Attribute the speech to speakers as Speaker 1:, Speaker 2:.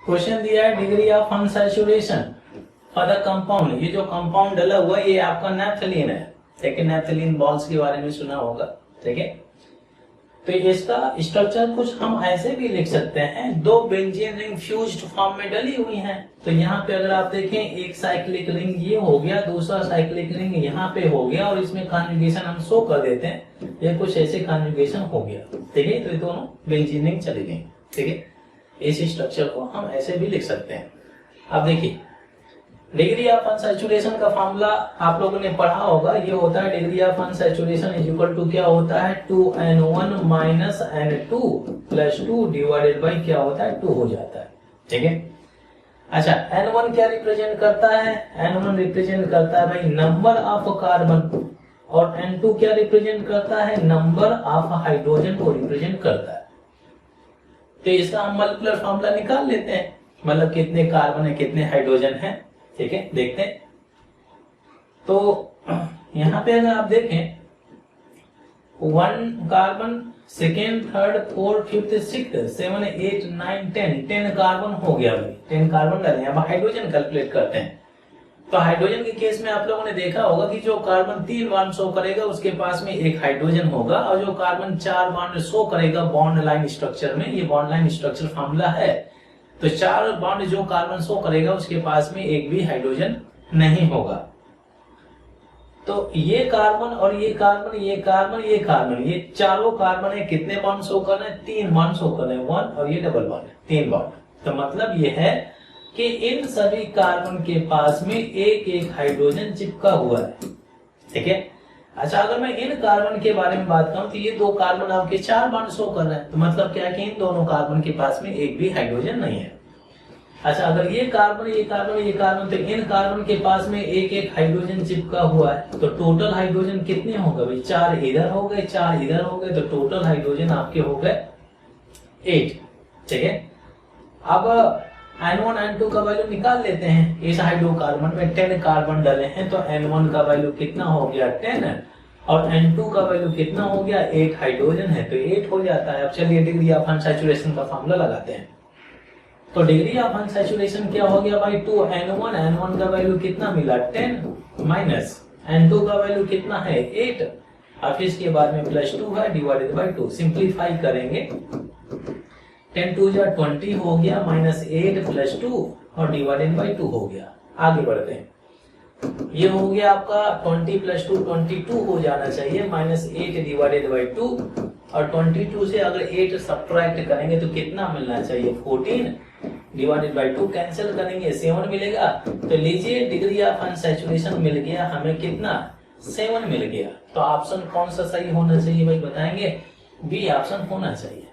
Speaker 1: Question दिया है degree of unsaturation for the compound. ये जो कंपाउंड डला हुआ है ये आपका नैप्थलीन है, ठीक है। नैप्थलीन बॉल्स के बारे में सुना होगा, ठीक है। तो इसका स्ट्रक्चर कुछ हम ऐसे भी लिख सकते हैं, दो बेंजीन रिंग फ्यूज्ड फॉर्म में डली हुई हैं। तो यहाँ पे अगर आप देखें एक साइक्लिक रिंग ये हो गया, दूसरा साइक्लिक रिंग यहाँ पे हो गया और इसमें कॉन्जुगेशन हम शो कर देते हैं, ये कुछ ऐसे कॉन्जुगेशन हो गया, ठीक है। तो ये दोनों बेंजीन रिंग चली गई, ठीक है। इस स्ट्रक्चर को हम ऐसे भी लिख सकते हैं। अब देखिए डिग्री ऑफ अनसैचुरेशन का फॉर्मूला आप लोगों ने पढ़ा होगा, ये होता है degree of unsaturation is equal to क्या होता है 2n1 minus n2 plus 2 divided by क्या होता है 2 हो जाता है, ठीक है। अच्छा n1 क्या रिप्रेजेंट करता है, n1 रिप्रेजेंट करता है भाई नंबर ऑफ कार्बन और n2 क्या रिप्रेजेंट करता है नंबर ऑफ हाइड्रोजन को रिप्रेजेंट करता है। तो इसका हम मॉलिक्यूलर फॉर्मूला निकाल लेते हैं, मतलब कितने कार्बन है कितने हाइड्रोजन है, ठीक है। देखते हैं तो यहां पे अगर आप देखें 1 carbon second third fourth fifth sixth 7 8 9 10 carbon हो गया भाई, 10 कार्बन डाले। अब हाइड्रोजन कैलकुलेट करते हैं। तो हाइड्रोजन के केस में आप लोगों ने देखा होगा कि जो कार्बन 3 बॉन्ड शो करेगा उसके पास में एक हाइड्रोजन होगा और जो कार्बन 4 बॉन्ड शो करेगा बॉन्ड लाइन स्ट्रक्चर में, ये बॉन्ड लाइन स्ट्रक्चर फॉर्मूला है। तो 4 बॉन्ड जो कार्बन शो करेगा उसके पास में एक भी हाइड्रोजन नहीं होगा। तो ये कार्बन और ये कार्बन ये कार्बन ये कार्बन ये चारों कार्बन है, कितने बॉन्ड शो कर रहे हैं 3 बॉन्ड शो कर रहे हैं, 1 और ये डबल बॉन्ड 3 बॉन्ड। तो मतलब ये है कि इन सभी कार्बन के पास में एक एक हाइड्रोजन चिपका हुआ है, ठीक है। अच्छा अगर मैं इन कार्बन के बारे में बात करूं तो ये 2 कार्बन आपके 4 बॉन्ड शो कर रहे हैं, तो मतलब क्या है कि इन दोनों कार्बन के पास में एक भी हाइड्रोजन नहीं है। अच्छा अगर ये कार्बन ये कार्बन ये कार्बन तो इन कार्बन के पास में एक एक हाइड्रोजन चिपका हुआ है, तो टोटल हाइड्रोजन कितने हो गए भाई 4 इधर हो गए 4 इधर हो गए, तो टोटल हाइड्रोजन आपके हो गए 8, ठीक है। अब N1 N2 का वैल्यू निकाल लेते हैं। इस हाइड्रोकार्बन में 10 कार्बन डाले हैं तो N1 का वैल्यू कितना हो गया 10 और N2 का वैल्यू कितना हो गया 8 हाइड्रोजन है तो 8 हो जाता है। अब चलिए डिग्री ऑफ अनसैचुरेशन का फॉर्मूला लगाते हैं। तो डिग्री ऑफ अनसैचुरेशन क्या हो गया भाई 2n1, n1 का वैल्यू कितना मिला 10 माइनस n2 का वैल्यू कितना है 8 और फिर इसके बाद में प्लस 2 है डिवाइडेड बाई 2। सिंप्लीफाई करेंगे 10 2 जा 20 हो गया माइनस 8 प्लस 2 और डिवाइडेड बाई 2 हो गया। आगे बढ़ते हैं, ये हो गया आपका 20 प्लस 2 22 हो जाना चाहिए माइनस 8 डिवाइडेड बाई 2 और 22 से अगर 8 सब्ट्रैक्ट करेंगे तो कितना मिलना चाहिए 14 डिवाइडेड बाई 2 कैंसिल करेंगे 7 मिलेगा। तो लीजिए डिग्री ऑफ अनसैचुरेशन मिल गया हमें कितना 7 मिल गया। तो ऑप्शन कौन सा सही होना चाहिए भाई बताएंगे, बी ऑप्शन होना चाहिए।